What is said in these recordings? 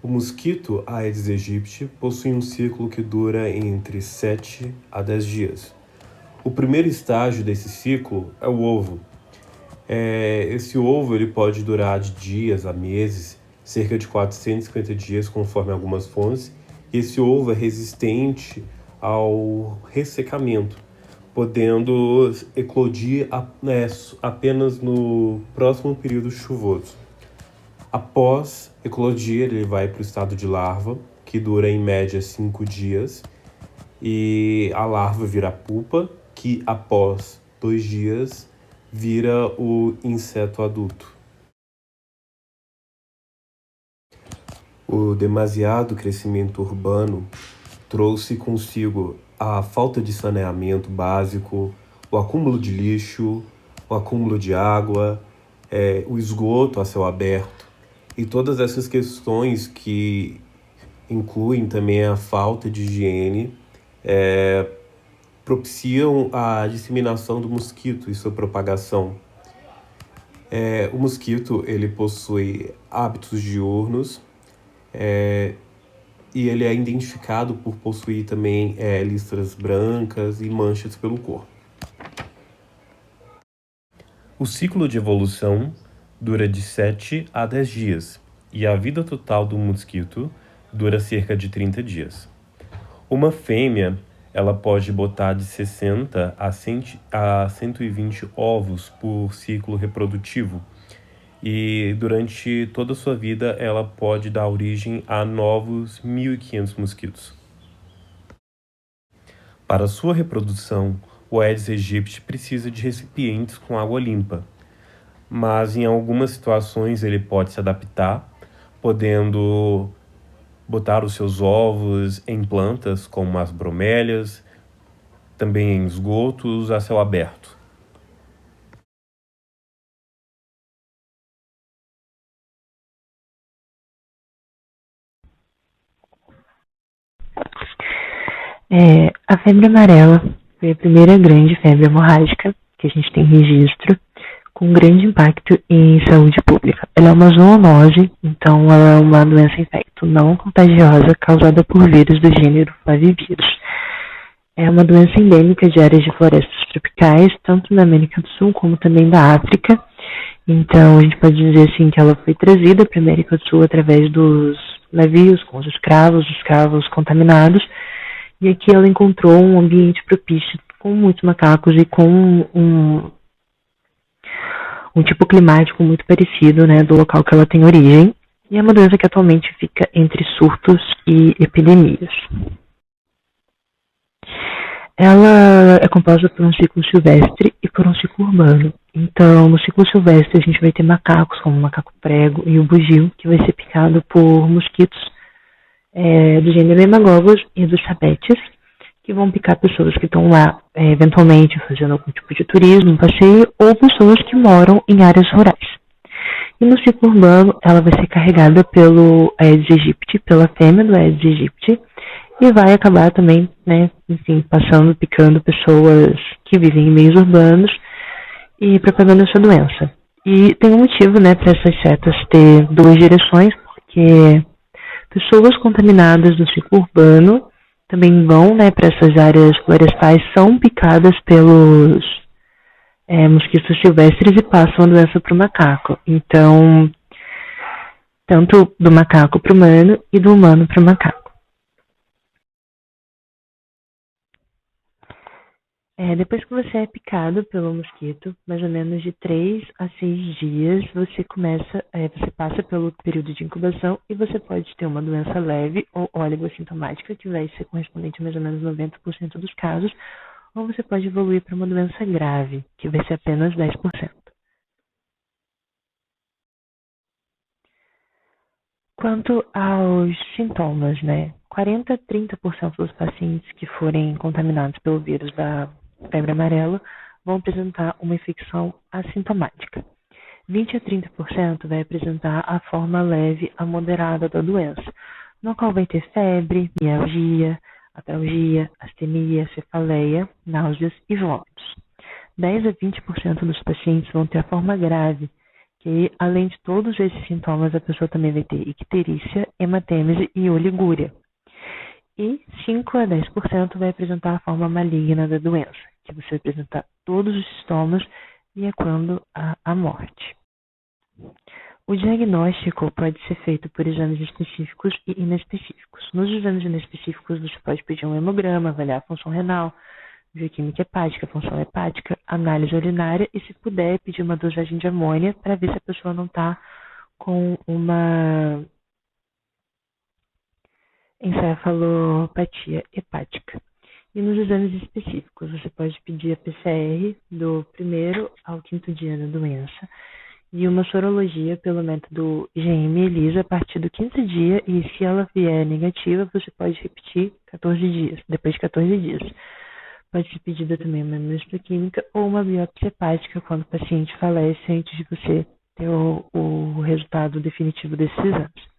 O mosquito Aedes aegypti possui um ciclo que dura entre 7 a 10 dias. O primeiro estágio desse ciclo é o ovo. Esse ovo ele pode durar de dias a meses, cerca de 450 dias, conforme algumas fontes. E esse ovo é resistente ao ressecamento, podendo eclodir apenas no próximo período chuvoso. Após eclodir, ele vai para o estado de larva, que dura em média 5 dias, e a larva vira pupa, que após 2 dias vira o inseto adulto. O demasiado crescimento urbano trouxe consigo a falta de saneamento básico, o acúmulo de lixo, o acúmulo de água, o esgoto a céu aberto e todas essas questões que incluem também a falta de higiene, propiciam a disseminação do mosquito e sua propagação. O mosquito ele possui hábitos diurnos, e ele é identificado por possuir também listras brancas e manchas pelo corpo. O ciclo de evolução dura de 7 a 10 dias e a vida total do mosquito dura cerca de 30 dias. Uma fêmea ela pode botar de 60 a 120 ovos por ciclo reprodutivo e durante toda a sua vida ela pode dar origem a novos 1.500 mosquitos. Para sua reprodução, o Aedes aegypti precisa de recipientes com água limpa, mas em algumas situações ele pode se adaptar, podendo botar os seus ovos em plantas como as bromélias, também em esgotos a céu aberto. A febre amarela foi a primeira grande febre hemorrágica que a gente tem registro, com grande impacto em saúde pública. Ela é uma zoonose, então ela é uma doença infecto não contagiosa causada por vírus do gênero Flavivírus. É uma doença endêmica de áreas de florestas tropicais, tanto na América do Sul como também da África. Então a gente pode dizer assim que ela foi trazida para a América do Sul através dos navios com os escravos contaminados, e aqui ela encontrou um ambiente propício com muitos macacos e com um tipo climático muito parecido, né, do local que ela tem origem. E é uma doença que atualmente fica entre surtos e epidemias. Ela é composta por um ciclo silvestre e por um ciclo urbano. Então, no ciclo silvestre, a gente vai ter macacos, como o macaco prego e o bugio, que vai ser picado por mosquitos do gênero Hemagogos e dos sabetes, que vão picar pessoas que estão lá, eventualmente, fazendo algum tipo de turismo, um passeio, ou pessoas que moram em áreas rurais. E no ciclo urbano, ela vai ser carregada pelo Aedes aegypti, pela fêmea do Aedes aegypti, e vai acabar também, né, enfim, picando pessoas que vivem em meios urbanos e propagando essa doença. E tem um motivo, né, para essas setas ter duas direções, porque pessoas contaminadas do ciclo urbano também vão, né, para essas áreas florestais, são picadas pelos mosquitos silvestres e passam a doença para o macaco. Então, tanto do macaco para o humano e do humano para o macaco. Depois que você é picado pelo mosquito, mais ou menos de 3 a 6 dias, você passa pelo período de incubação e você pode ter uma doença leve ou oligossintomática, que vai ser correspondente a mais ou menos 90% dos casos, ou você pode evoluir para uma doença grave, que vai ser apenas 10%. Quanto aos sintomas, né? 40 a 30% dos pacientes que forem contaminados pelo vírus da febre amarela vão apresentar uma infecção assintomática. 20 a 30% vai apresentar a forma leve a moderada da doença, no qual vai ter febre, mialgia, atalgia, astenia, cefaleia, náuseas e vômitos. 10 a 20% dos pacientes vão ter a forma grave, Que além de todos esses sintomas, a pessoa também vai ter icterícia, hematêmese e oligúria. E 5 a 10% vai apresentar a forma maligna da doença, que você vai apresentar todos os sintomas e é quando há a morte. O diagnóstico pode ser feito por exames específicos e inespecíficos. Nos exames inespecíficos, você pode pedir um hemograma, avaliar a função renal, bioquímica hepática, função hepática, análise urinária e, se puder, pedir uma dosagem de amônia para ver se a pessoa não está com uma encefalopatia hepática. E nos exames específicos, você pode pedir a PCR do 1º ao 5º dia da doença e uma sorologia pelo método IgM-ELISA a partir do 5º dia, e se ela vier negativa, você pode repetir 14 dias, depois de 14 dias. Pode ser pedida também uma imunohistoquímica ou uma biópsia hepática quando o paciente falece antes de você ter o resultado definitivo desses exames.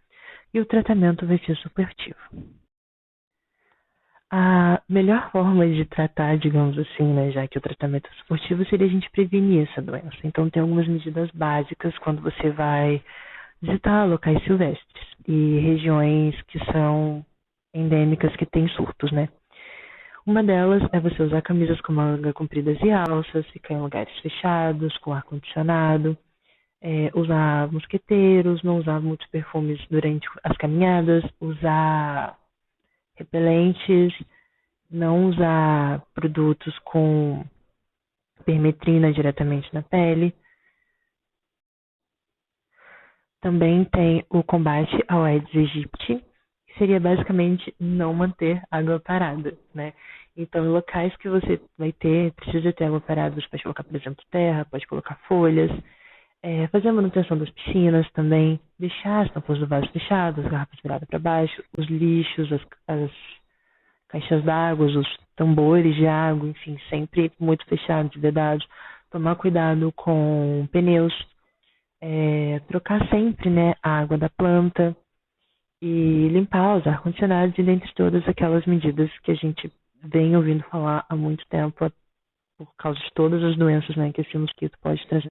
E o tratamento vai ser suportivo. A melhor forma de tratar, digamos assim, né, já que o tratamento é suportivo, seria a gente prevenir essa doença. Então, tem algumas medidas básicas quando você vai visitar locais silvestres e regiões que são endêmicas, que têm surtos, né? Uma delas é você usar camisas com manga compridas e alças, ficar em lugares fechados, com ar-condicionado, usar mosqueteiros, não usar muitos perfumes durante as caminhadas, usar repelentes, não usar produtos com permetrina diretamente na pele. Também tem o combate ao Aedes aegypti, que seria basicamente não manter água parada, né? Então, em locais que você vai precisa ter água parada, você pode colocar, por exemplo, terra, pode colocar folhas, fazer a manutenção das piscinas também, deixar as tampas do vaso fechadas, as garrafas viradas para baixo, os lixos, as caixas d'água, os tambores de água, enfim, sempre muito fechados, vedados. Tomar cuidado com pneus, trocar sempre, né, a água da planta e limpar os ar-condicionados, e dentre todas aquelas medidas que a gente vem ouvindo falar há muito tempo por causa de todas as doenças, né, que esse mosquito pode trazer.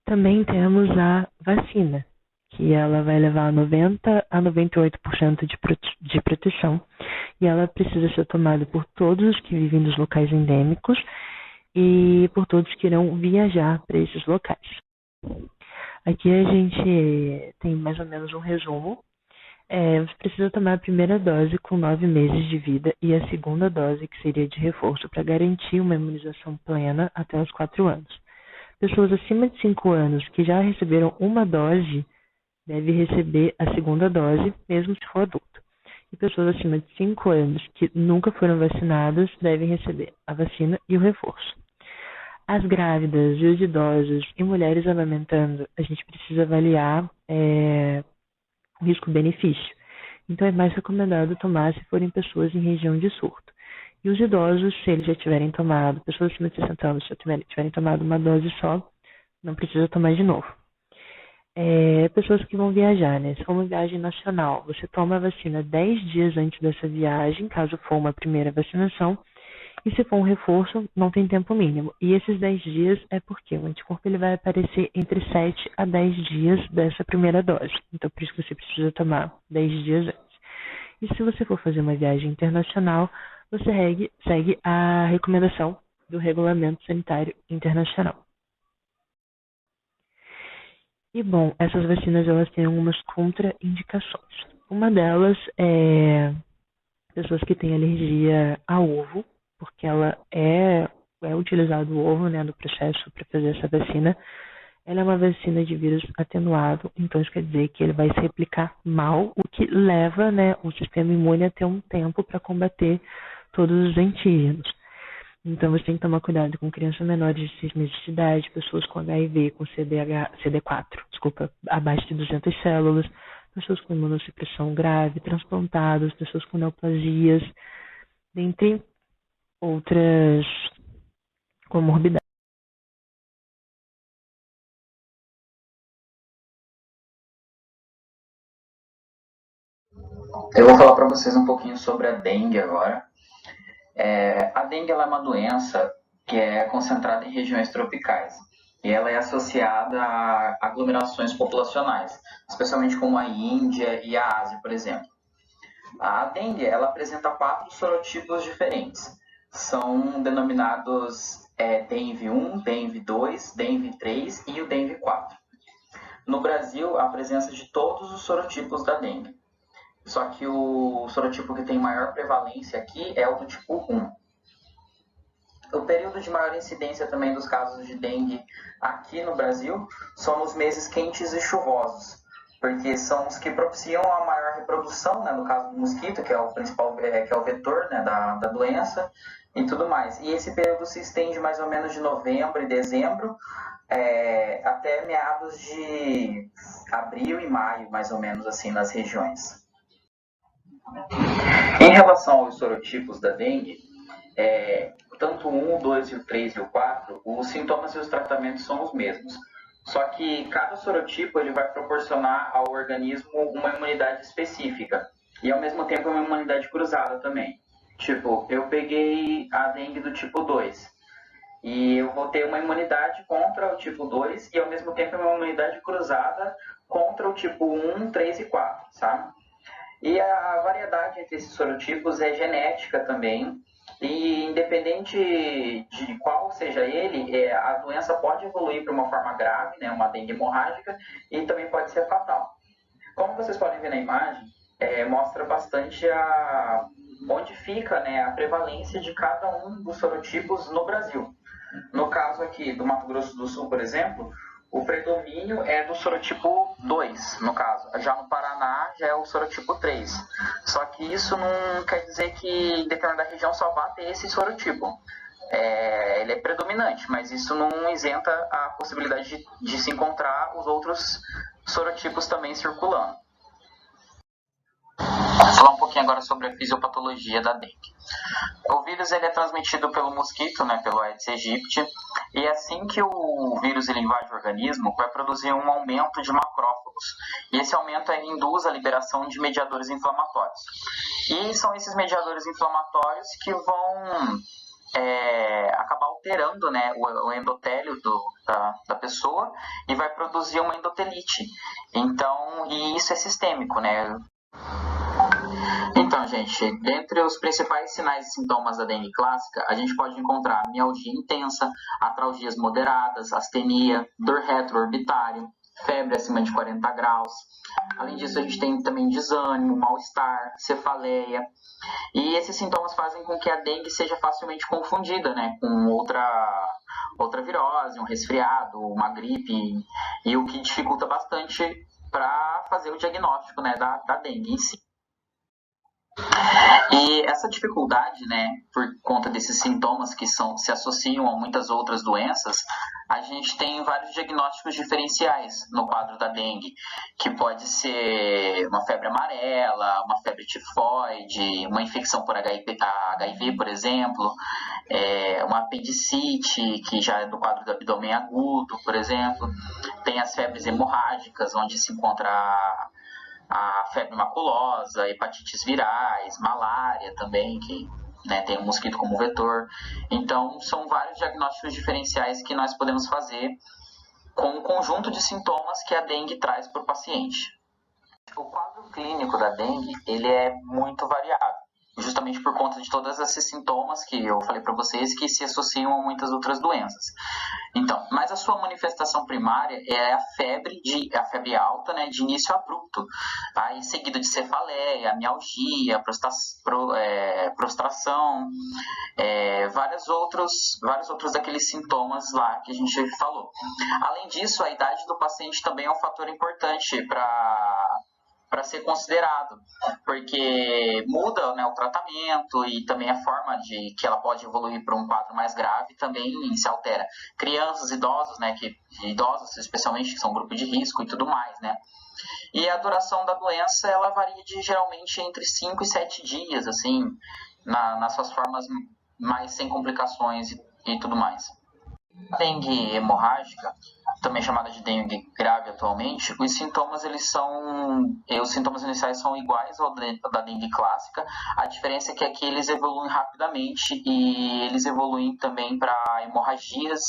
Também temos a vacina, que ela vai levar 90 a 98% de proteção, e ela precisa ser tomada por todos os que vivem nos locais endêmicos e por todos que irão viajar para esses locais. Aqui a gente tem mais ou menos um resumo. Você precisa tomar a primeira dose com 9 meses de vida e a segunda dose, que seria de reforço, para garantir uma imunização plena até os 4 anos. Pessoas acima de 5 anos que já receberam uma dose devem receber a segunda dose, mesmo se for adulto. E pessoas acima de 5 anos que nunca foram vacinadas devem receber a vacina e o reforço. As grávidas e os idosos e mulheres amamentando, a gente precisa avaliar o risco-benefício. Então, é mais recomendado tomar se forem pessoas em região de surto. E os idosos, se eles já tiverem tomado, pessoas acima de 60 anos, se já tiverem tomado uma dose só, não precisa tomar de novo. Pessoas que vão viajar, né? Se for uma viagem nacional, você toma a vacina 10 dias antes dessa viagem, caso for uma primeira vacinação, e se for um reforço, não tem tempo mínimo. E esses 10 dias é porque o anticorpo ele vai aparecer entre 7 a 10 dias dessa primeira dose. Então, por isso que você precisa tomar 10 dias antes. E se você for fazer uma viagem internacional, você segue a recomendação do Regulamento Sanitário Internacional. E, bom, essas vacinas elas têm algumas contraindicações. Uma delas é pessoas que têm alergia ao ovo, porque ela é utilizado o ovo, né, no processo para fazer essa vacina. Ela é uma vacina de vírus atenuado, então isso quer dizer que ele vai se replicar mal, o que leva, né, o sistema imune a ter um tempo para combater todos os antígenos. Então você tem que tomar cuidado com crianças menores de 6 meses de idade, pessoas com HIV, com CD4, abaixo de 200 células, pessoas com imunossupressão grave, transplantados, pessoas com neoplasias, dentre outras comorbidades. Eu vou falar para vocês um pouquinho sobre a dengue agora. A dengue ela é uma doença que é concentrada em regiões tropicais. e ela é associada a aglomerações populacionais, especialmente como a Índia e a Ásia, por exemplo. A dengue, ela apresenta 4 sorotipos diferentes. São denominados DENV1, DENV2, DENV3 e o DENV4. No Brasil, a presença de todos os sorotipos da dengue. Só que o sorotipo que tem maior prevalência aqui é o do tipo 1. O período de maior incidência também dos casos de dengue aqui no Brasil são nos meses quentes e chuvosos, porque são os que propiciam a maior reprodução, né, no caso do mosquito, que é o principal, que é o vetor, né, da doença, e tudo mais. E esse período se estende mais ou menos de novembro e dezembro até meados de abril e maio, mais ou menos assim, nas regiões. Em relação aos sorotipos da dengue, tanto o 1, o 2, o 3 e o 4, os sintomas e os tratamentos são os mesmos. Só que cada sorotipo ele vai proporcionar ao organismo uma imunidade específica e ao mesmo tempo uma imunidade cruzada também. Tipo, eu peguei a dengue do tipo 2 e eu vou ter uma imunidade contra o tipo 2 e ao mesmo tempo uma imunidade cruzada contra o tipo 1, 3 e 4, sabe? E a variedade entre esses sorotipos é genética também. E independente de qual seja ele, a doença pode evoluir para uma forma grave, né, uma dengue hemorrágica, e também pode ser fatal. Como vocês podem ver na imagem, mostra bastante onde fica, né, a prevalência de cada um dos sorotipos no Brasil. No caso aqui do Mato Grosso do Sul, por exemplo, o predomínio é do sorotipo 2, no caso. Já no Paraná, já é o sorotipo 3. Só que isso não quer dizer que em determinada região só vá ter esse sorotipo. Ele é predominante, mas isso não isenta a possibilidade de se encontrar os outros sorotipos também circulando. Vou falar um pouquinho agora sobre a fisiopatologia da dengue. O vírus ele é transmitido pelo mosquito, né, pelo Aedes aegypti, e assim que o vírus ele invade o organismo, vai produzir um aumento de macrófagos. E esse aumento induz a liberação de mediadores inflamatórios. E são esses mediadores inflamatórios que vão acabar alterando, né, o endotélio da pessoa e vai produzir uma endotelite. Então, e isso é sistêmico, né? Então, gente, dentre os principais sinais e sintomas da dengue clássica, a gente pode encontrar mialgia intensa, atralgias moderadas, astenia, dor retroorbitária, febre acima de 40 graus. Além disso, a gente tem também desânimo, mal-estar, cefaleia. E esses sintomas fazem com que a dengue seja facilmente confundida, né, com outra virose, um resfriado, uma gripe, e o que dificulta bastante para fazer o diagnóstico, né, da dengue em si. E essa dificuldade, né, por conta desses sintomas que se associam a muitas outras doenças, a gente tem vários diagnósticos diferenciais no quadro da dengue, que pode ser uma febre amarela, uma febre tifoide, uma infecção por HIV, por exemplo, uma apendicite, que já é do quadro do abdômen agudo, por exemplo. Tem as febres hemorrágicas, onde se encontra a febre maculosa, hepatites virais, malária também, que, né, tem o mosquito como vetor. Então, são vários diagnósticos diferenciais que nós podemos fazer com um conjunto de sintomas que a dengue traz para o paciente. O quadro clínico da dengue, ele é muito variado, justamente por conta de todos esses sintomas que eu falei para vocês que se associam a muitas outras doenças. Então, mas a sua manifestação primária é a febre alta, né, de início abrupto, tá? E seguido de cefaleia, mialgia, prostração, vários outros daqueles sintomas lá que a gente falou. Além disso, a idade do paciente também é um fator importante para ser considerado, porque muda, né, o tratamento e também a forma de que ela pode evoluir para um quadro mais grave também se altera. Crianças, idosos, né, idosos especialmente, que são grupo de risco e tudo mais, né. E a duração da doença, ela varia geralmente entre 5 e 7 dias, assim, nas suas formas mais sem complicações e tudo mais. A dengue hemorrágica, também chamada de dengue grave atualmente, os sintomas iniciais são iguais ao da dengue clássica. A diferença é que aqui eles evoluem rapidamente e eles evoluem também para hemorragias,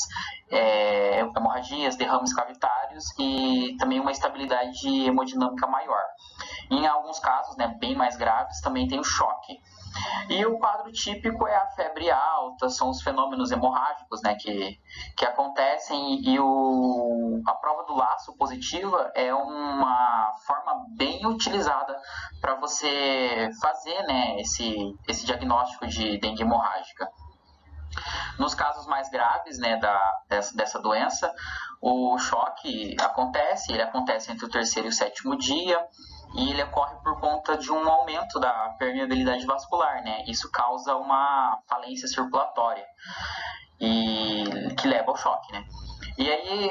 derrames cavitários e também uma estabilidade hemodinâmica maior. Em alguns casos, né, bem mais graves, também tem o choque. E o quadro típico é a febre alta, são os fenômenos hemorrágicos, né, que acontecem, e a prova do laço positiva é uma forma bem utilizada para você fazer, né, esse diagnóstico de dengue hemorrágica. Nos casos mais graves, né, dessa doença, o choque acontece entre o terceiro e o sétimo dia, e ele ocorre por conta de um aumento da permeabilidade vascular, né? Isso causa uma falência circulatória e que leva ao choque, né? E aí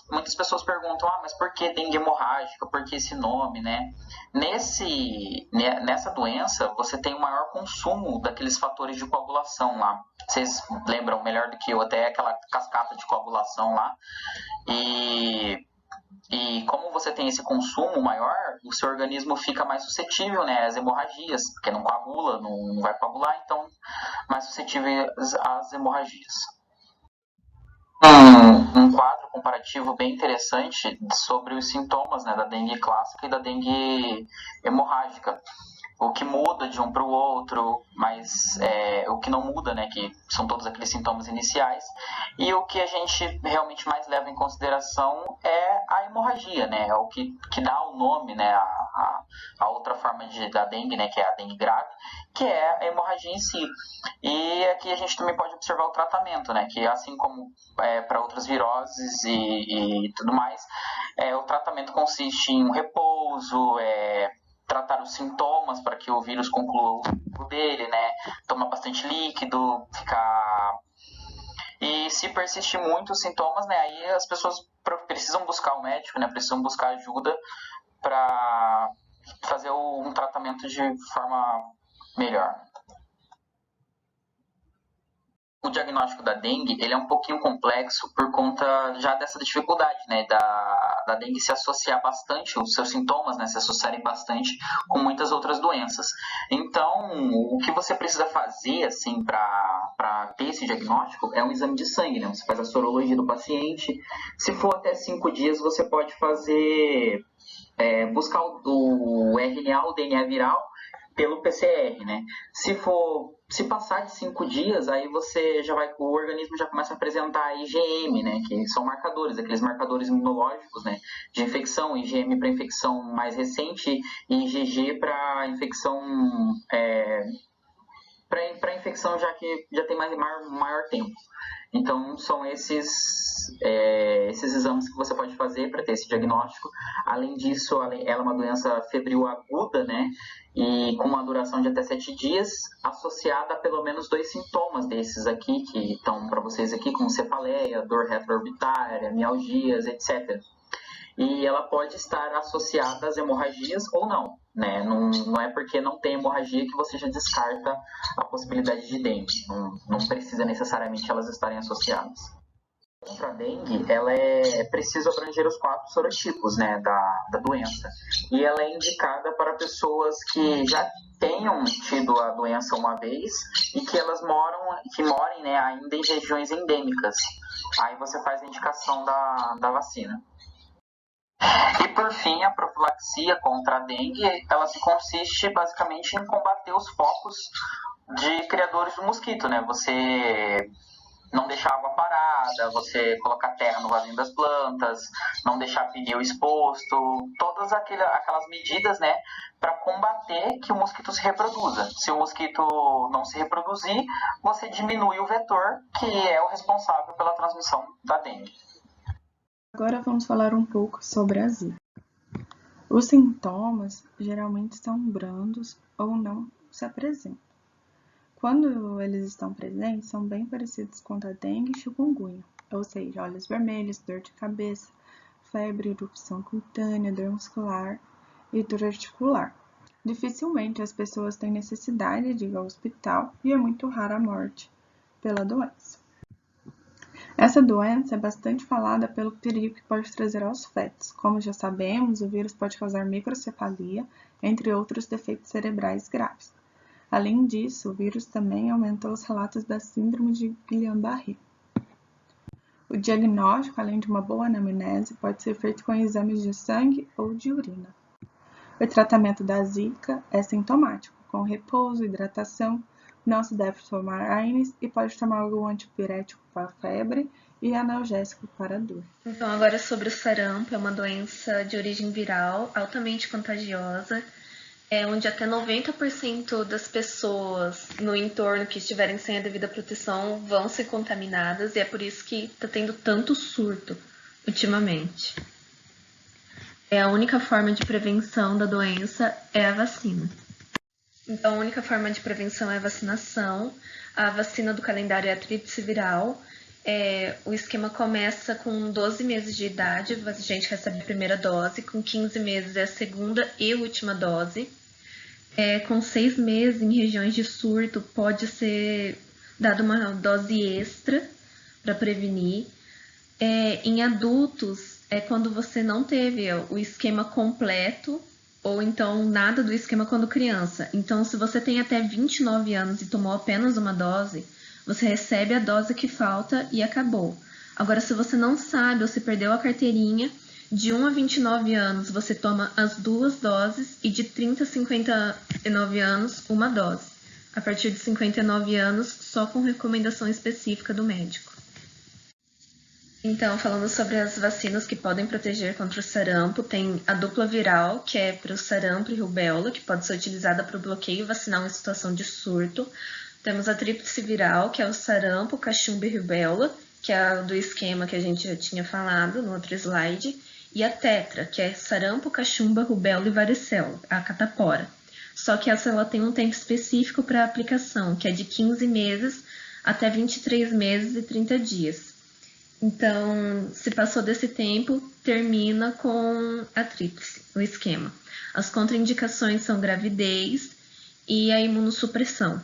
muitas pessoas perguntam, mas por que dengue hemorrágica? Por que esse nome, né? Nessa doença, você tem um maior consumo daqueles fatores de coagulação lá. Vocês lembram melhor do que eu, até aquela cascata de coagulação lá. E como você tem esse consumo maior, o seu organismo fica mais suscetível, né, às hemorragias, porque não coagula, não vai coagular, então mais suscetível às hemorragias. Um quadro comparativo bem interessante sobre os sintomas, né, da dengue clássica e da dengue hemorrágica. O que muda de um para o outro, mas o que não muda, né, que são todos aqueles sintomas iniciais. E o que a gente realmente mais leva em consideração é a hemorragia, né, é o que dá o nome, né, a outra forma da dengue, né, que é a dengue grave, que é a hemorragia em si. E aqui a gente também pode observar o tratamento, né, que assim como para outras viroses e tudo mais, o tratamento consiste em um repouso, tratar os sintomas para que o vírus conclua o ciclo dele, né? Tomar bastante líquido, ficar... E se persistir muito os sintomas, né? Aí as pessoas precisam buscar o médico, né? Precisam buscar ajuda para fazer um tratamento de forma melhor. O diagnóstico da dengue, ele é um pouquinho complexo por conta já dessa dificuldade, né, da dengue se associar bastante, os seus sintomas, né, se associarem bastante com muitas outras doenças. Então, o que você precisa fazer, assim, para ter esse diagnóstico é um exame de sangue, né, você faz a sorologia do paciente. Se for até 5 dias, você pode fazer, buscar o RNA, o DNA viral, pelo PCR, né? Se passar de 5 dias, aí o organismo já começa a apresentar IgM, né? Que são marcadores, aqueles marcadores imunológicos, né? De infecção, IgM para infecção mais recente e IgG para infecção para infecção já que já tem maior tempo. Então, são esses exames que você pode fazer para ter esse diagnóstico. Além disso, ela é uma doença febril aguda, né? E com uma duração de até 7 dias, associada a pelo menos 2 sintomas desses aqui, que estão para vocês aqui, como cefaleia, dor retroorbitária, mialgias, etc. E ela pode estar associada às hemorragias ou não, né? Não é porque não tem hemorragia que você já descarta a possibilidade de dengue. Não precisa necessariamente elas estarem associadas. Para a dengue, ela é preciso abranger os 4 sorotipos, né, da doença. E ela é indicada para pessoas que já tenham tido a doença uma vez e que elas morem, né, ainda em regiões endêmicas. Aí você faz a indicação da vacina. E por fim, a profilaxia contra a dengue, ela se consiste basicamente em combater os focos de criadores do mosquito, né? Você não deixar água parada, você colocar terra no vasinho das plantas, não deixar pneu exposto, todas aquelas medidas, né, para combater que o mosquito se reproduza. Se o mosquito não se reproduzir, você diminui o vetor, que é o responsável pela transmissão da dengue. Agora vamos falar um pouco sobre a zika. Os sintomas geralmente são brandos ou não se apresentam. Quando eles estão presentes, são bem parecidos com a dengue e chikungunya, ou seja, olhos vermelhos, dor de cabeça, febre, erupção cutânea, dor muscular e dor articular. Dificilmente as pessoas têm necessidade de ir ao hospital e é muito rara a morte pela doença. Essa doença é bastante falada pelo perigo que pode trazer aos fetos. Como já sabemos, o vírus pode causar microcefalia, entre outros defeitos cerebrais graves. Além disso, o vírus também aumentou os relatos da síndrome de Guillain-Barré. O diagnóstico, além de uma boa anamnese, pode ser feito com exames de sangue ou de urina. O tratamento da zika é sintomático, com repouso, hidratação, não se deve tomar AINES e pode tomar algum antipirético para a febre e analgésico para a dor. Então, agora sobre o sarampo, é uma doença de origem viral, altamente contagiosa, onde até 90% das pessoas no entorno que estiverem sem a devida proteção vão ser contaminadas, e é por isso que está tendo tanto surto ultimamente. A única forma de prevenção da doença é a vacina. Então, a única forma de prevenção é a vacinação. A vacina do calendário é a tríplice viral. O esquema começa com 12 meses de idade, a gente recebe a primeira dose, com 15 meses é a segunda e última dose. Com 6 meses, em regiões de surto, pode ser dada uma dose extra para prevenir. Em adultos, é quando você não teve o esquema completo, ou então nada do esquema quando criança. Então, se você tem até 29 anos e tomou apenas uma dose, você recebe a dose que falta e acabou. Agora, se você não sabe ou se perdeu a carteirinha, de 1 a 29 anos você toma as 2 doses e de 30 a 59 anos, uma dose. A partir de 59 anos, só com recomendação específica do médico. Então, falando sobre as vacinas que podem proteger contra o sarampo, tem a dupla viral, que é para o sarampo e rubéola, que pode ser utilizada para o bloqueio vacinal em situação de surto. Temos a tríplice viral, que é o sarampo, cachumba e rubéola, que é do esquema que a gente já tinha falado no outro slide. E a tetra, que é sarampo, cachumba, rubéola e varicela, a catapora. Só que ela tem um tempo específico para aplicação, que é de 15 meses até 23 meses e 30 dias. Então, se passou desse tempo, termina com a tríplice, o esquema. As contraindicações são gravidez e a imunossupressão,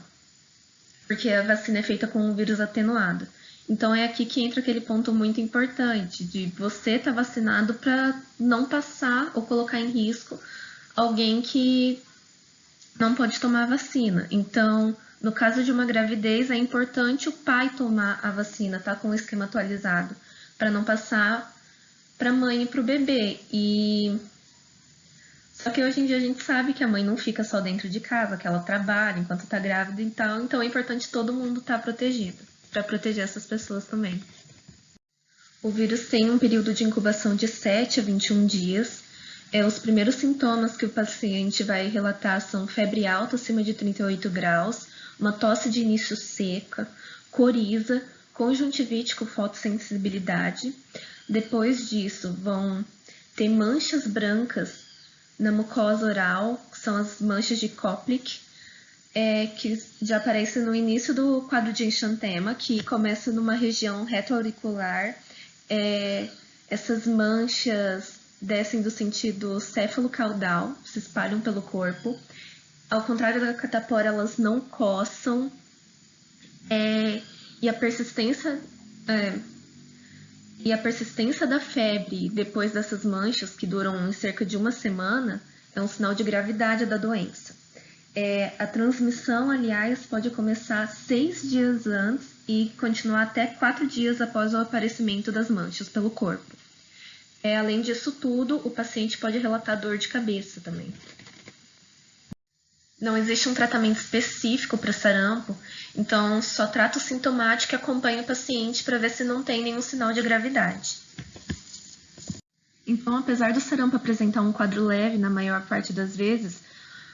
porque a vacina é feita com um vírus atenuado. Então, é aqui que entra aquele ponto muito importante, de você estar vacinado para não passar ou colocar em risco alguém que não pode tomar a vacina. Então, no caso de uma gravidez, é importante o pai tomar a vacina, tá com o esquema atualizado, para não passar para a mãe e para o bebê. Só que hoje em dia a gente sabe que a mãe não fica só dentro de casa, que ela trabalha enquanto está grávida e tal, então é importante todo mundo estar protegido, para proteger essas pessoas também. O vírus tem um período de incubação de 7 a 21 dias. Os primeiros sintomas que o paciente vai relatar são febre alta acima de 38 graus, uma tosse de início seca, coriza, conjuntivite com fotossensibilidade. Depois disso, vão ter manchas brancas na mucosa oral, que são as manchas de Koplik, que já aparecem no início do quadro de enxantema, que começa numa região retroauricular. Essas manchas descem do sentido céfalo-caudal, se espalham pelo corpo. Ao contrário da catapora, elas não coçam, e a persistência da febre depois dessas manchas, que duram cerca de 1 semana, é um sinal de gravidade da doença. A transmissão, aliás, pode começar 6 dias antes e continuar até 4 dias após o aparecimento das manchas pelo corpo. Além disso tudo, o paciente pode relatar dor de cabeça também. Não existe um tratamento específico para sarampo, então só trata o sintomático e acompanha o paciente para ver se não tem nenhum sinal de gravidade. Então, apesar do sarampo apresentar um quadro leve na maior parte das vezes,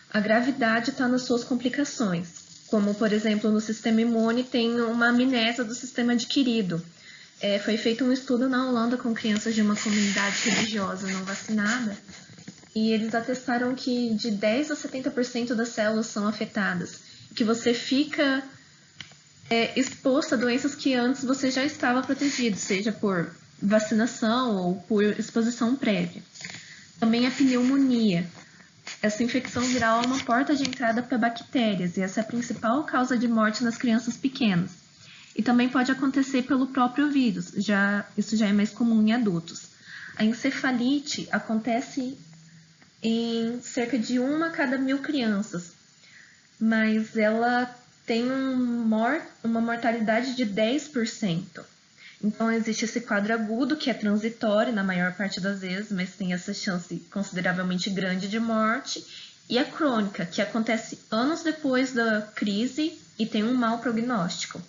a gravidade está nas suas complicações, como, por exemplo, no sistema imune tem uma amnésia do sistema adquirido. Foi feito um estudo na Holanda com crianças de uma comunidade religiosa não vacinada, e eles atestaram que de 10 a 70% das células são afetadas, que você fica exposto a doenças que antes você já estava protegido, seja por vacinação ou por exposição prévia. Também a pneumonia. Essa infecção viral é uma porta de entrada para bactérias, e essa é a principal causa de morte nas crianças pequenas. E também pode acontecer pelo próprio vírus, isso já é mais comum em adultos. A encefalite acontece em cerca de 1 a cada 1.000 crianças, mas ela tem uma mortalidade de 10%. Então, existe esse quadro agudo, que é transitório na maior parte das vezes, mas tem essa chance consideravelmente grande de morte, e a crônica, que acontece anos depois da crise e tem um mau prognóstico.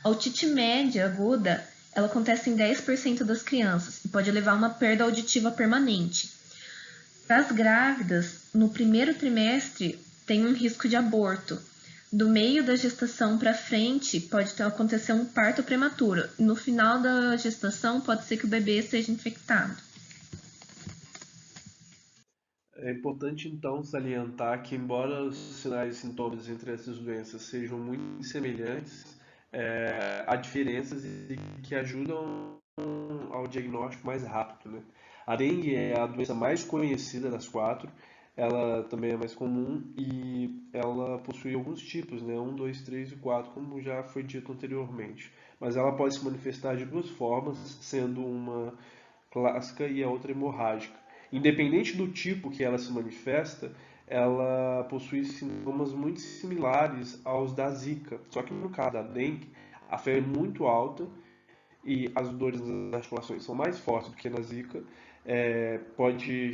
A otite média aguda, ela acontece em 10% das crianças e pode levar a uma perda auditiva permanente. Para as grávidas, no primeiro trimestre, tem um risco de aborto. Do meio da gestação para frente, pode acontecer um parto prematuro. No final da gestação, pode ser que o bebê seja infectado. É importante, então, salientar que, embora os sinais e sintomas entre essas doenças sejam muito semelhantes, há diferenças que ajudam ao diagnóstico mais rápido, né? A dengue é a doença mais conhecida das quatro, ela também é mais comum e ela possui alguns tipos, né? 1, 2, 3 e 4, como já foi dito anteriormente. Mas ela pode se manifestar de duas formas, sendo uma clássica e a outra hemorrágica. Independente do tipo que ela se manifesta, ela possui sintomas muito similares aos da Zika. Só que no caso da dengue, a febre é muito alta e as dores nas articulações são mais fortes do que na Zika. Pode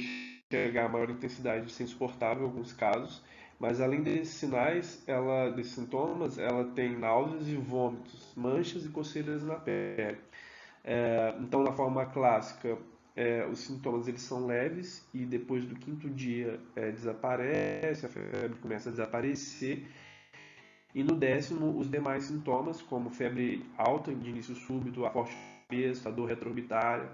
chegar a maior intensidade de ser insuportável em alguns casos. Mas além desses sinais, desses sintomas, ela tem náuseas e vômitos, manchas e coceiras na pele. Então, na forma clássica, os sintomas eles são leves e depois do quinto dia desaparece, a febre começa a desaparecer. E no 10º, os demais sintomas, como febre alta de início súbito, a forte cabeça, a dor retroorbitária,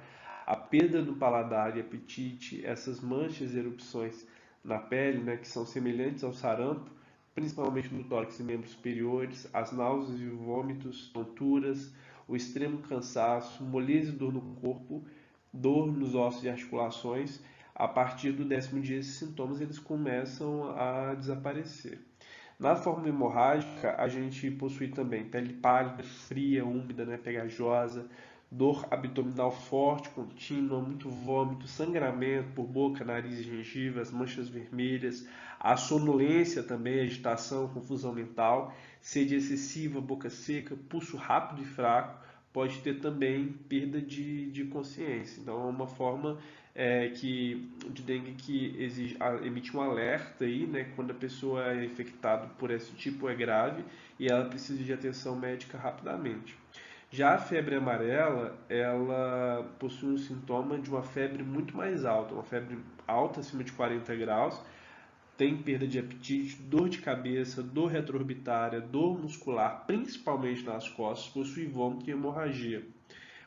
a perda do paladar e apetite, essas manchas e erupções na pele, né, que são semelhantes ao sarampo, principalmente no tórax e membros superiores, as náuseas e vômitos, tonturas, o extremo cansaço, moleza e dor no corpo, dor nos ossos e articulações. A partir do 10º dia, esses sintomas eles começam a desaparecer. Na forma hemorrágica, a gente possui também pele pálida, fria, úmida, né, pegajosa, dor abdominal forte, contínua, muito vômito, sangramento por boca, nariz e gengivas, manchas vermelhas, a sonolência também, agitação, confusão mental, sede excessiva, boca seca, pulso rápido e fraco, pode ter também perda de consciência. Então é uma forma de dengue que emite um alerta aí, né, quando a pessoa é infectada por esse tipo é grave e ela precisa de atenção médica rapidamente. Já a febre amarela, ela possui um sintoma de uma febre muito mais alta, uma febre alta acima de 40 graus, tem perda de apetite, dor de cabeça, dor retroorbitária, dor muscular, principalmente nas costas, possui vômito e hemorragia.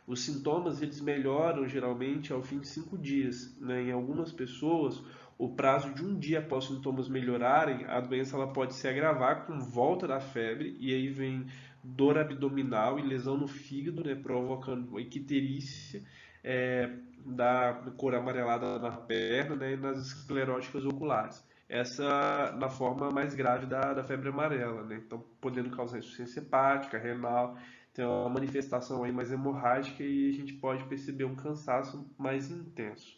Os sintomas eles melhoram geralmente ao fim de 5 dias. Né? Em algumas pessoas, o prazo de um dia após os sintomas melhorarem, a doença ela pode se agravar com volta da febre, e aí vem dor abdominal e lesão no fígado, né? Provocando icterícia, da cor amarelada na perna, né? E nas escleróticas oculares. Essa na forma mais grave da febre amarela, né? Então, podendo causar insuficiência hepática, renal. Tem uma manifestação aí mais hemorrágica e a gente pode perceber um cansaço mais intenso.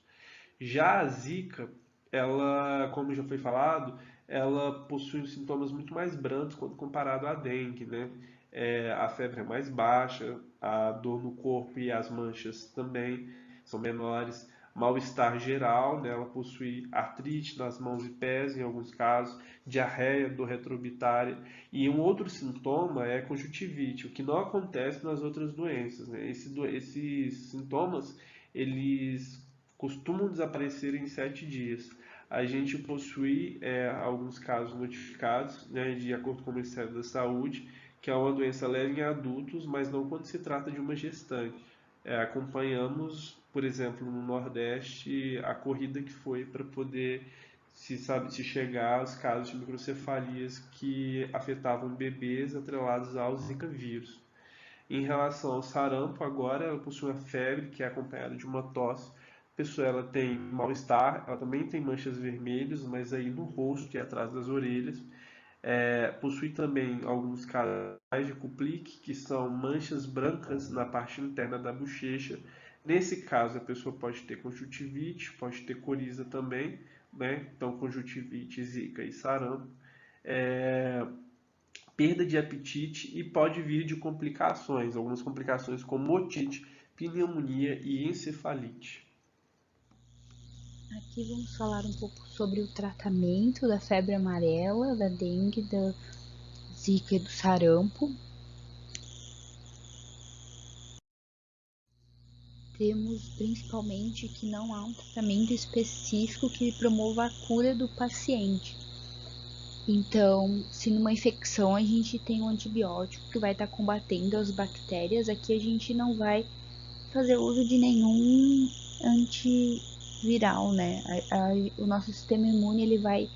Já a Zika, ela, como já foi falado, ela possui sintomas muito mais brandos quando comparado à dengue, né? A febre é mais baixa, a dor no corpo e as manchas também são menores, mal-estar geral, né? Ela possui artrite nas mãos e pés, em alguns casos, diarreia, dor retroorbitária. E um outro sintoma é a conjuntivite, o que não acontece nas outras doenças, né? Esses sintomas, eles costumam desaparecer em 7 dias. A gente possui alguns casos notificados, né, de acordo com o Ministério da Saúde, que é uma doença leve em adultos, mas não quando se trata de uma gestante. Acompanhamos, por exemplo, no Nordeste, a corrida que foi para poder se chegar aos casos de microcefalias que afetavam bebês atrelados ao Zika vírus. Em relação ao sarampo, agora ela possui uma febre que é acompanhada de uma tosse. A pessoa ela tem mal-estar, ela também tem manchas vermelhas, mas aí no rosto e atrás das orelhas. Possui também alguns canais de Kuplik, que são manchas brancas na parte interna da bochecha. Nesse caso, a pessoa pode ter conjuntivite, pode ter coriza também, né? Então, conjuntivite, zika e sarampo. Perda de apetite e pode vir de complicações, algumas complicações como otite, pneumonia e encefalite. Aqui vamos falar um pouco sobre o tratamento da febre amarela, da dengue, da zika e do sarampo. Temos principalmente que não há um tratamento específico que promova a cura do paciente. Então, se numa infecção a gente tem um antibiótico que vai estar combatendo as bactérias, aqui a gente não vai fazer uso de nenhum antiviral, né? O nosso sistema imune ele vai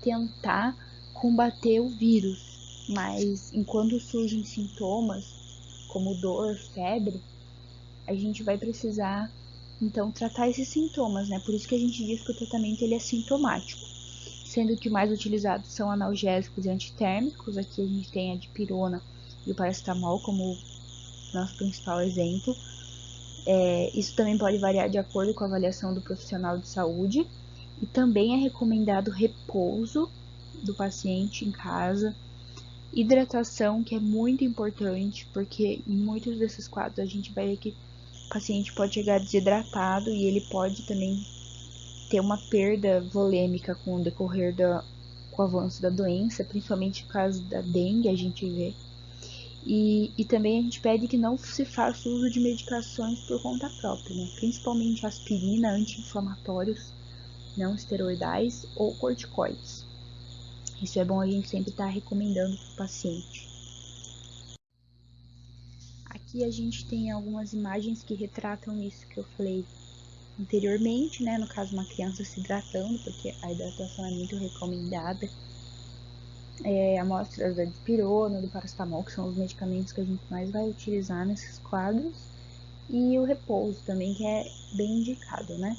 tentar combater o vírus, mas enquanto surgem sintomas como dor, febre, a gente vai precisar então tratar esses sintomas, né? Por isso que a gente diz que o tratamento ele é sintomático, sendo que os mais utilizados são analgésicos e antitérmicos. Aqui a gente tem a dipirona e o paracetamol como nosso principal exemplo. Isso também pode variar de acordo com a avaliação do profissional de saúde, e também é recomendado repouso do paciente em casa, hidratação, que é muito importante, porque em muitos desses quadros a gente vai ver que o paciente pode chegar desidratado e ele pode também ter uma perda volêmica com o decorrer com o avanço da doença, principalmente no caso da dengue a gente vê. E também a gente pede que não se faça uso de medicações por conta própria, né? Principalmente aspirina, anti-inflamatórios não esteroidais ou corticoides. Isso é bom a gente sempre estar recomendando para o paciente. Aqui a gente tem algumas imagens que retratam isso que eu falei anteriormente, né? No caso, uma criança se hidratando, porque a hidratação é muito recomendada. Amostras da dipirona, do paracetamol, que são os medicamentos que a gente mais vai utilizar nesses quadros. E o repouso também, que é bem indicado, né?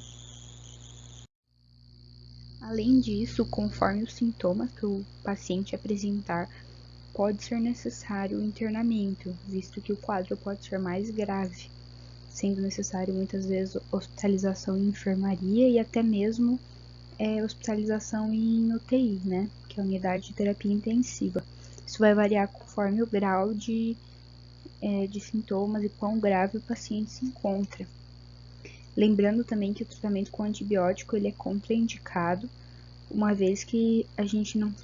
Além disso, conforme os sintomas que o paciente apresentar, pode ser necessário o internamento, visto que o quadro pode ser mais grave, sendo necessário muitas vezes hospitalização em enfermaria e até mesmo hospitalização em UTI, né, que é a unidade de terapia intensiva. Isso vai variar conforme o grau de sintomas e quão grave o paciente se encontra. Lembrando também que o tratamento com antibiótico ele é contraindicado, uma vez que a gente não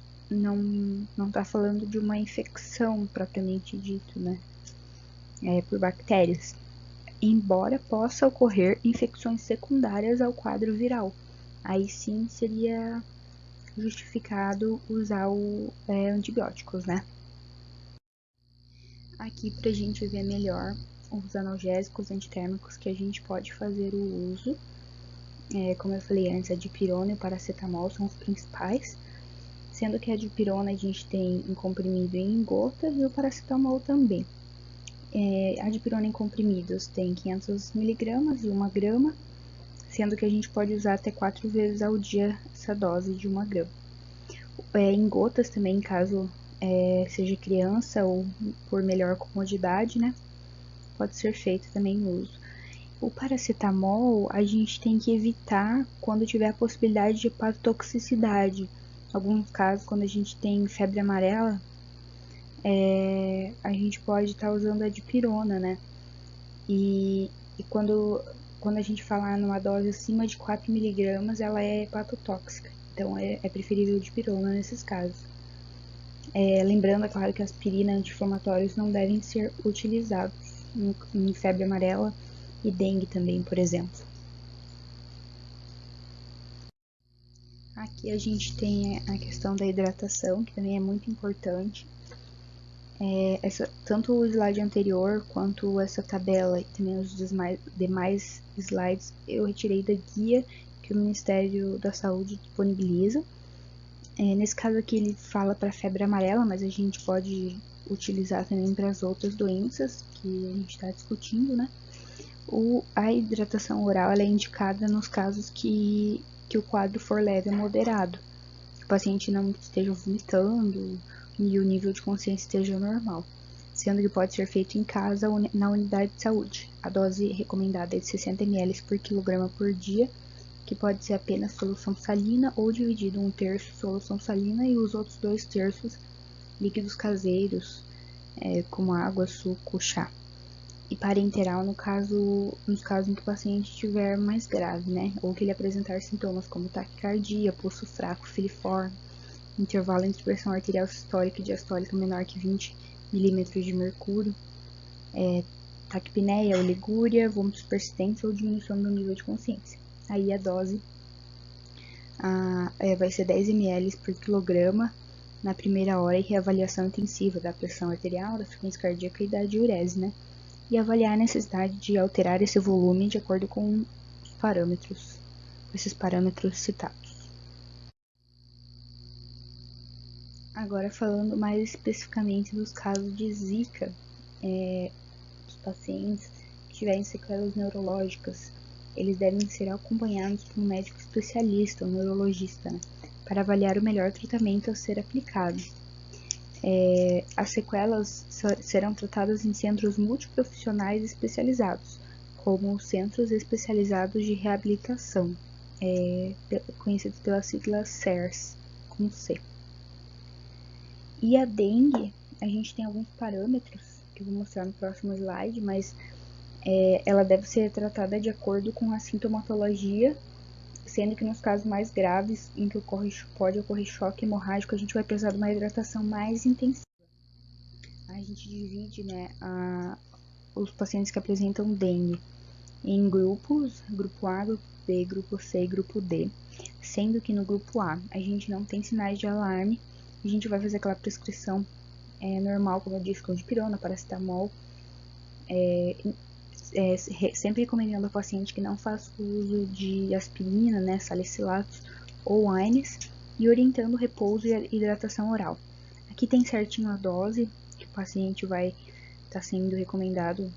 está falando de uma infecção propriamente dito, né, por bactérias, embora possa ocorrer infecções secundárias ao quadro viral. Aí sim seria justificado usar antibióticos, né? Aqui pra gente ver melhor os analgésicos antitérmicos que a gente pode fazer o uso. Como eu falei antes, a dipirona e o paracetamol são os principais, sendo que a dipirona a gente tem em comprimido e em gotas e o paracetamol também. A dipirona em comprimidos tem 500 mg e 1 grama, sendo que a gente pode usar até 4 vezes ao dia essa dose de 1 grama. Em gotas também, caso seja criança ou por melhor comodidade, né, pode ser feito também o uso. O paracetamol a gente tem que evitar quando tiver a possibilidade de hepatotoxicidade. Em alguns casos, quando a gente tem febre amarela, a gente pode estar usando a dipirona, né? E quando a gente falar numa dose acima de 4 mg, ela é hepatotóxica. Então, é preferível dipirona nesses casos. Lembrando, é claro, que aspirina e anti-inflamatórios não devem ser utilizados em febre amarela e dengue também, por exemplo. Aqui a gente tem a questão da hidratação, que também é muito importante. Tanto o slide anterior quanto essa tabela e também os demais slides eu retirei da guia que o Ministério da Saúde disponibiliza. Nesse caso aqui ele fala para febre amarela, mas a gente pode utilizar também para as outras doenças que a gente está discutindo, né? A hidratação oral ela é indicada nos casos que o quadro for leve a moderado, paciente não esteja vomitando e o nível de consciência esteja normal, sendo que pode ser feito em casa ou na unidade de saúde. A dose recomendada é de 60 ml por quilograma por dia, que pode ser apenas solução salina ou dividido 1/3 solução salina e os outros 2/3 líquidos caseiros, como água, suco, chá. E parenteral nos casos em que o paciente estiver mais grave, né? Ou que ele apresentar sintomas como taquicardia, pulso fraco, filiforme, intervalo entre pressão arterial sistólica e diastólica menor que 20 milímetros de mercúrio, taquipneia, oligúria, vômitos persistentes ou diminuição do nível de consciência. Aí a dose vai ser 10 ml por quilograma na primeira hora e reavaliação intensiva da pressão arterial, da frequência cardíaca e da diurese, né? E avaliar a necessidade de alterar esse volume de acordo com esses parâmetros citados. Agora falando mais especificamente dos casos de Zika, os pacientes que tiverem sequelas neurológicas, eles devem ser acompanhados por um médico especialista, um neurologista, né, para avaliar o melhor tratamento a ser aplicado. As sequelas serão tratadas em centros multiprofissionais especializados, como centros especializados de reabilitação, conhecidos pela sigla CERS, com C. E a dengue, a gente tem alguns parâmetros, que eu vou mostrar no próximo slide, mas ela deve ser tratada de acordo com a sintomatologia, sendo que nos casos mais graves, em que pode ocorrer choque hemorrágico, a gente vai precisar de uma hidratação mais intensiva. A gente divide, né, os pacientes que apresentam dengue em grupos, grupo A, grupo B, grupo C e grupo D, sendo que no grupo A a gente não tem sinais de alarme, a gente vai fazer aquela prescrição normal, como eu disse, com dipirona, paracetamol, sempre recomendando ao paciente que não faça uso de aspirina, né, salicilatos ou AINES, e orientando repouso e hidratação oral. Aqui tem certinho a dose que o paciente vai estar sendo recomendado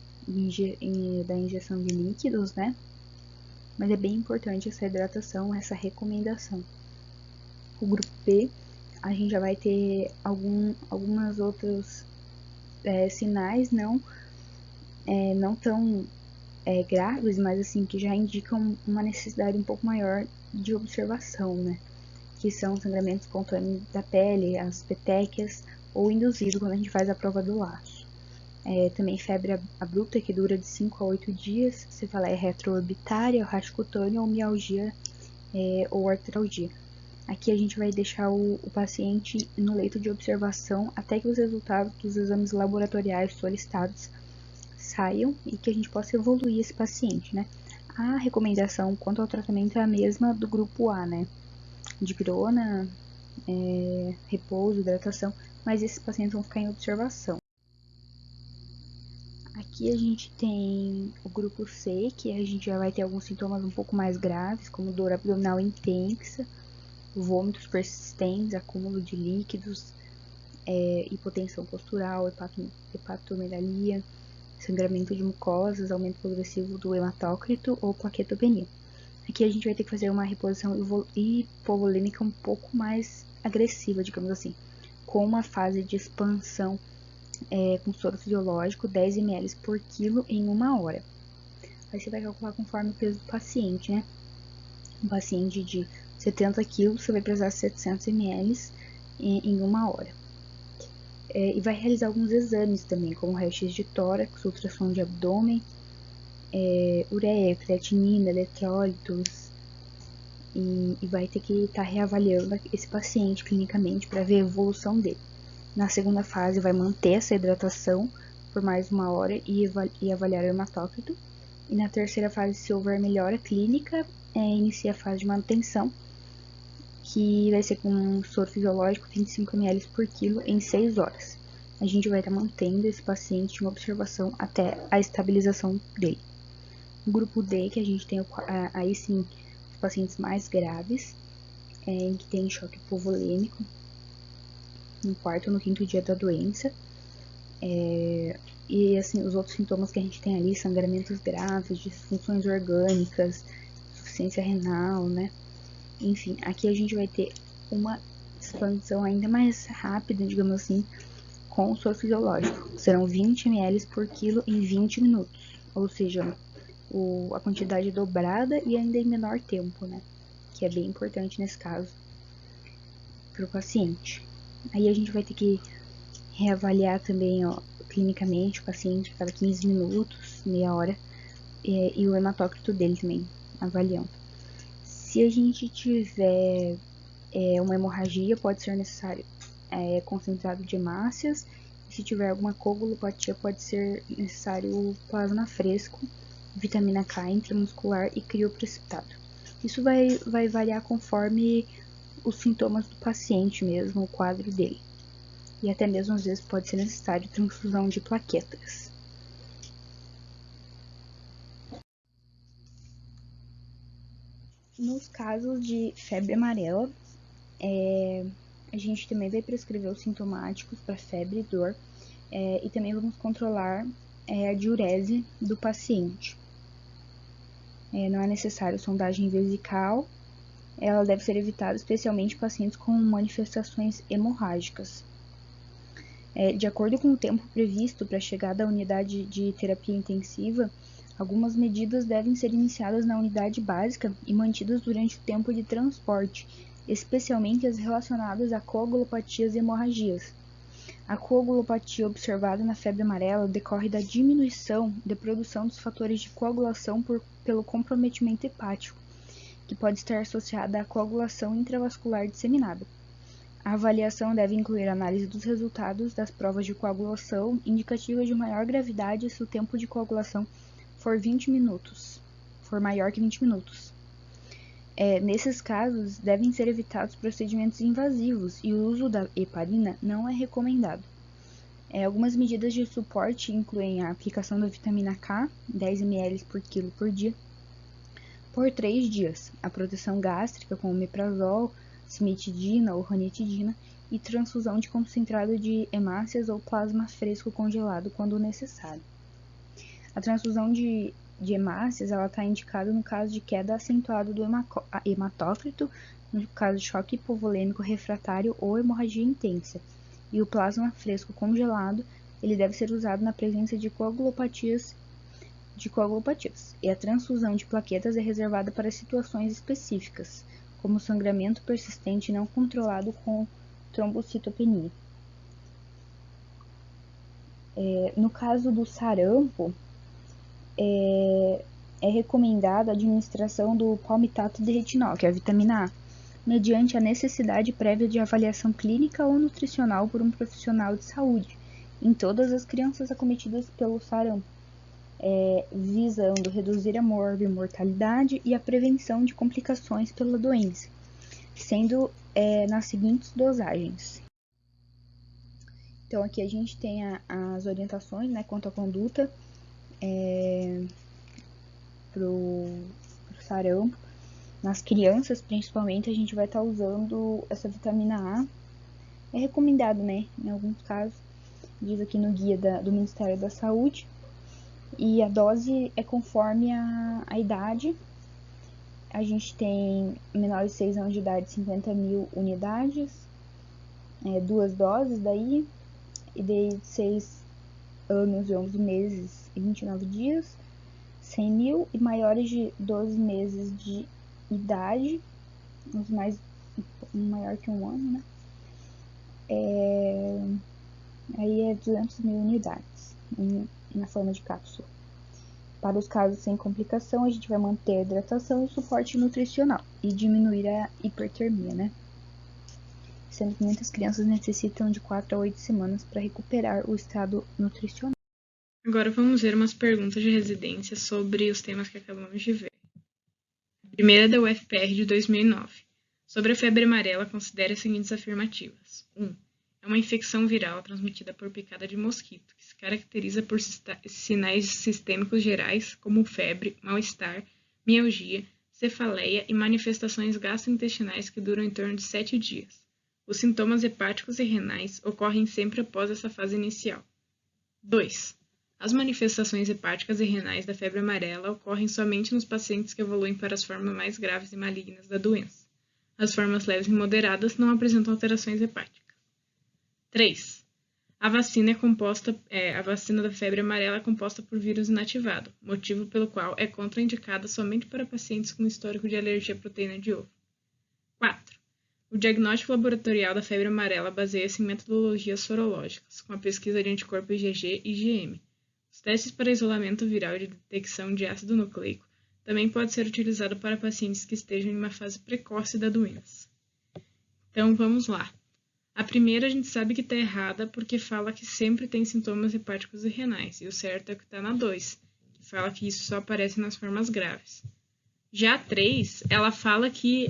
da injeção de líquidos, né? Mas é bem importante essa hidratação, essa recomendação. O grupo B, a gente já vai ter algumas outros sinais não tão graves, mas assim, que já indicam uma necessidade um pouco maior de observação, né? Que são sangramentos espontâneos da pele, as petequias, ou induzido quando a gente faz a prova do laço. Também febre abrupta, que dura de 5 a 8 dias, cefaleia retroorbitária, rash cutâneo ou mialgia ou artralgia. Aqui a gente vai deixar o paciente no leito de observação até que os resultados dos exames laboratoriais solicitados saiam e que a gente possa evoluir esse paciente, né? A recomendação quanto ao tratamento é a mesma do grupo A, né? Dipirona, repouso, hidratação, mas esses pacientes vão ficar em observação. Aqui a gente tem o grupo C, que a gente já vai ter alguns sintomas um pouco mais graves, como dor abdominal intensa, vômitos persistentes, acúmulo de líquidos, hipotensão postural, hepatomegalia, sangramento de mucosas, aumento progressivo do hematócrito ou plaquetopenia. Aqui a gente vai ter que fazer uma reposição hipovolêmica um pouco mais agressiva, digamos assim, com uma fase de expansão com soro fisiológico, 10 ml por quilo em 1 hora. Aí você vai calcular conforme o peso do paciente, né? Um paciente de 70 kg, você vai precisar 700 ml em 1 hora. E vai realizar alguns exames também, como raio-x de tórax, ultrassom de abdômen, ureia, creatinina, eletrólitos, e vai ter que estar reavaliando esse paciente clinicamente para ver a evolução dele. Na segunda fase, vai manter essa hidratação por mais 1 hora e avaliar o hematócrito. E na terceira fase, se houver melhora clínica, inicia a fase de manutenção, que vai ser com soro fisiológico 25 ml por quilo em 6 horas. A gente vai estar mantendo esse paciente em observação até a estabilização dele. No grupo D, que a gente tem aí sim os pacientes mais graves, em que tem choque hipovolêmico no 4º ou no 5º dia da doença. E assim, os outros sintomas que a gente tem ali, sangramentos graves, disfunções orgânicas, insuficiência renal, né? Enfim, aqui a gente vai ter uma expansão ainda mais rápida, digamos assim, com o soro fisiológico. Serão 20 ml por quilo em 20 minutos, ou seja, a quantidade dobrada e ainda em menor tempo, né? Que é bem importante nesse caso para o paciente. Aí a gente vai ter que reavaliar também, ó, clinicamente o paciente a cada 15 minutos, meia hora, e o hematócrito dele também, avaliando. Se a gente tiver uma hemorragia, pode ser necessário concentrado de hemácias. Se tiver alguma coagulopatia, pode ser necessário plasma fresco, vitamina K intramuscular e crioprecipitado. Isso vai variar conforme os sintomas do paciente mesmo, o quadro dele. E até mesmo às vezes pode ser necessário transfusão de plaquetas. Nos casos de febre amarela, a gente também vai prescrever os sintomáticos para febre e dor, e também vamos controlar a diurese do paciente. Não é necessário sondagem vesical, ela deve ser evitada especialmente em pacientes com manifestações hemorrágicas. De acordo com o tempo previsto para a chegada à unidade de terapia intensiva, algumas medidas devem ser iniciadas na unidade básica e mantidas durante o tempo de transporte, especialmente as relacionadas a coagulopatias e hemorragias. A coagulopatia observada na febre amarela decorre da diminuição da produção dos fatores de coagulação pelo comprometimento hepático, que pode estar associada à coagulação intravascular disseminada. A avaliação deve incluir análise dos resultados das provas de coagulação indicativas de maior gravidade se o tempo de coagulação for maior que 20 minutos. Nesses casos, devem ser evitados procedimentos invasivos e o uso da heparina não é recomendado. Algumas medidas de suporte incluem a aplicação da vitamina K, 10 ml por quilo por dia, por 3 dias, a proteção gástrica com omeprazol, cimetidina ou ranitidina e transfusão de concentrado de hemácias ou plasma fresco congelado quando necessário. A transfusão de hemácias está indicada no caso de queda acentuada do hematócrito, no caso de choque hipovolêmico refratário ou hemorragia intensa. E o plasma fresco congelado, ele deve ser usado na presença de coagulopatias. E a transfusão de plaquetas é reservada para situações específicas, como sangramento persistente não controlado com trombocitopenia. No caso do sarampo, é recomendada a administração do palmitato de retinol, que é a vitamina A, mediante a necessidade prévia de avaliação clínica ou nutricional por um profissional de saúde, em todas as crianças acometidas pelo sarampo, visando reduzir a mortalidade e a prevenção de complicações pela doença, sendo nas seguintes dosagens. Então, aqui a gente tem as orientações, né, quanto à conduta pro sarampo. Nas crianças, principalmente, a gente vai estar usando essa vitamina A. É recomendado, né, em alguns casos, diz aqui no guia do Ministério da Saúde. E a dose é conforme a idade. A gente tem menores de 6 anos de idade, 50 mil unidades, 2 doses daí, e de 6 anos e 11 meses e 29 dias, 100 mil, e maiores de 12 meses de idade, os mais maior que um ano, né? Aí é 200 mil unidades na forma de cápsula. Para os casos sem complicação, a gente vai manter a hidratação e o suporte nutricional e diminuir a hipertermia, né? Sendo que muitas crianças necessitam de 4 a 8 semanas para recuperar o estado nutricional. Agora vamos ver umas perguntas de residência sobre os temas que acabamos de ver. A primeira é da UFPR de 2009. Sobre a febre amarela, considere as seguintes afirmativas. 1. É uma infecção viral transmitida por picada de mosquito, que se caracteriza por sinais sistêmicos gerais, como febre, mal-estar, mialgia, cefaleia e manifestações gastrointestinais que duram em torno de 7 dias. Os sintomas hepáticos e renais ocorrem sempre após essa fase inicial. 2. As manifestações hepáticas e renais da febre amarela ocorrem somente nos pacientes que evoluem para as formas mais graves e malignas da doença. As formas leves e moderadas não apresentam alterações hepáticas. 3. A vacina da febre amarela é composta por vírus inativado, motivo pelo qual é contraindicada somente para pacientes com histórico de alergia à proteína de ovo. 4. O diagnóstico laboratorial da febre amarela baseia-se em metodologias sorológicas, com a pesquisa de anticorpo IgG e IgM. Os testes para isolamento viral e de detecção de ácido nucleico também pode ser utilizado para pacientes que estejam em uma fase precoce da doença. Então, vamos lá. A primeira a gente sabe que está errada porque fala que sempre tem sintomas hepáticos e renais, e o certo é o que está na 2, que fala que isso só aparece nas formas graves. Já a 3, ela fala que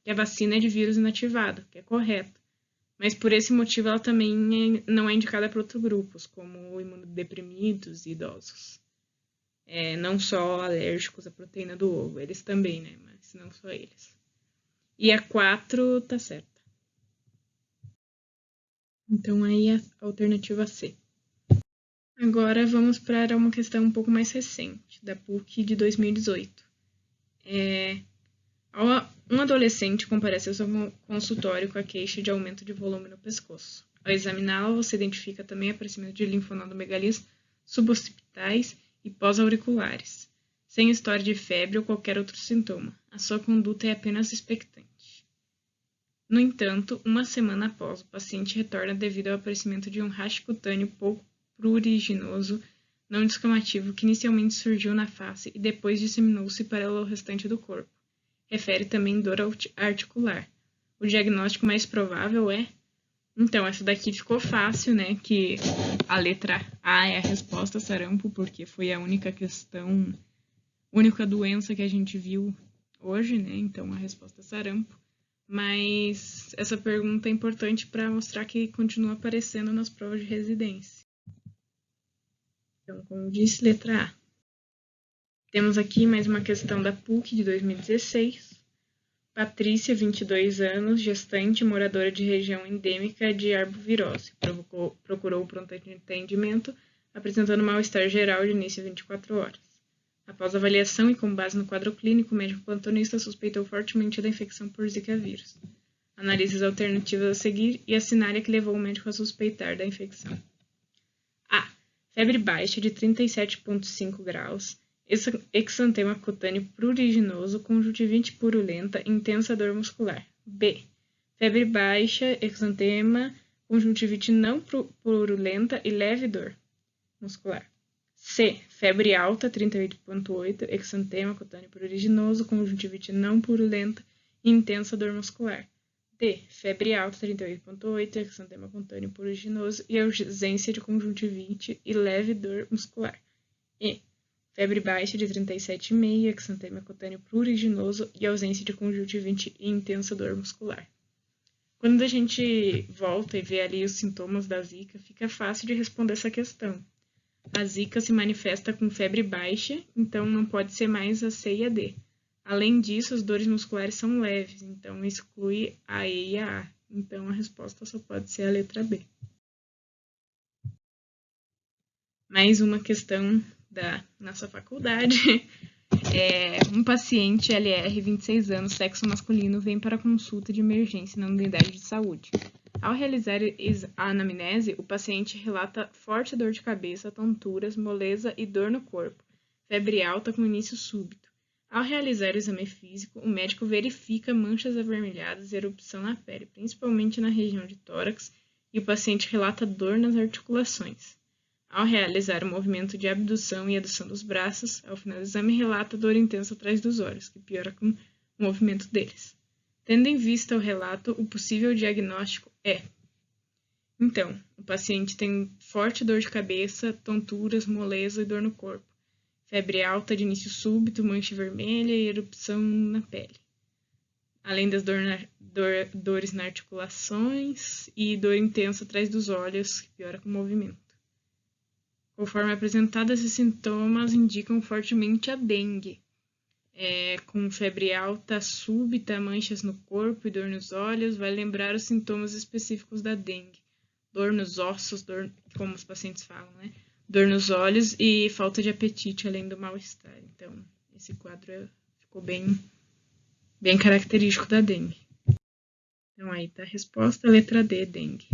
que a vacina é de vírus inativado, que é correto. Mas por esse motivo ela também não é indicada para outros grupos, como imunodeprimidos e idosos. Não só alérgicos à proteína do ovo, eles também, né? Mas não só eles. E a 4 tá certa. Então aí a alternativa C. Agora vamos para uma questão um pouco mais recente, da PUC de 2018. Um adolescente comparece ao seu consultório com a queixa de aumento de volume no pescoço. Ao examiná-lo, você identifica também aparecimento de linfonodomegalias suboccipitais e pós-auriculares, sem história de febre ou qualquer outro sintoma. A sua conduta é apenas expectante. No entanto, uma semana após, o paciente retorna devido ao aparecimento de um rash cutâneo pouco pruriginoso não descamativo que inicialmente surgiu na face e depois disseminou-se para o restante do corpo. Refere também dor articular. O diagnóstico mais provável é... Então, essa daqui ficou fácil, né? Que a letra A é a resposta sarampo, porque foi a única doença que a gente viu hoje, né? Então, a resposta é sarampo. Mas essa pergunta é importante para mostrar que continua aparecendo nas provas de residência. Então, como disse, letra A. Temos aqui mais uma questão da PUC de 2016. Patrícia, 22 anos, gestante, moradora de região endêmica de arbovirose. Procurou o pronto atendimento, apresentando mal-estar geral de início a 24 horas. Após avaliação e com base no quadro clínico, o médico plantonista suspeitou fortemente da infecção por Zika vírus. Analise as alternativas a seguir e assinale a que levou o médico a suspeitar da infecção. A. Febre baixa de 37,5 graus. Exantema cutâneo pruriginoso, conjuntivite purulenta, intensa dor muscular. B. Febre baixa, exantema, conjuntivite não purulenta e leve dor muscular. C. Febre alta, 38,8, exantema cutâneo pruriginoso, conjuntivite não purulenta e intensa dor muscular. D. Febre alta, 38,8, exantema cutâneo pruriginoso e ausência de conjuntivite e leve dor muscular. E. Febre baixa de 37,5, exantema cutâneo pruriginoso e ausência de conjuntivite e intensa dor muscular. Quando a gente volta e vê ali os sintomas da Zika, fica fácil de responder essa questão. A Zika se manifesta com febre baixa, então não pode ser mais a C e a D. Além disso, as dores musculares são leves, então exclui a E e a A. Então a resposta só pode ser a letra B. Mais uma questão da nossa faculdade. Um paciente LR, 26 anos, sexo masculino, vem para consulta de emergência na unidade de saúde. Ao realizar a anamnese, o paciente relata forte dor de cabeça, tonturas, moleza e dor no corpo, febre alta com início súbito. Ao realizar o exame físico, o médico verifica manchas avermelhadas e erupção na pele, principalmente na região de tórax, e o paciente relata dor nas articulações. Ao realizar o movimento de abdução e adução dos braços, ao final do exame relata dor intensa atrás dos olhos, que piora com o movimento deles. Tendo em vista o relato, o possível diagnóstico é... Então, o paciente tem forte dor de cabeça, tonturas, moleza e dor no corpo. Febre alta de início súbito, mancha vermelha e erupção na pele. Além das dores nas articulações e dor intensa atrás dos olhos, que piora com o movimento. Conforme apresentados, esses sintomas indicam fortemente a dengue, com febre alta súbita, manchas no corpo e dor nos olhos, vai lembrar os sintomas específicos da dengue. Dor nos ossos, dor, como os pacientes falam, né? Dor nos olhos e falta de apetite, além do mal-estar. Então, esse quadro ficou bem bem característico da dengue. Então aí tá a resposta, letra D, dengue.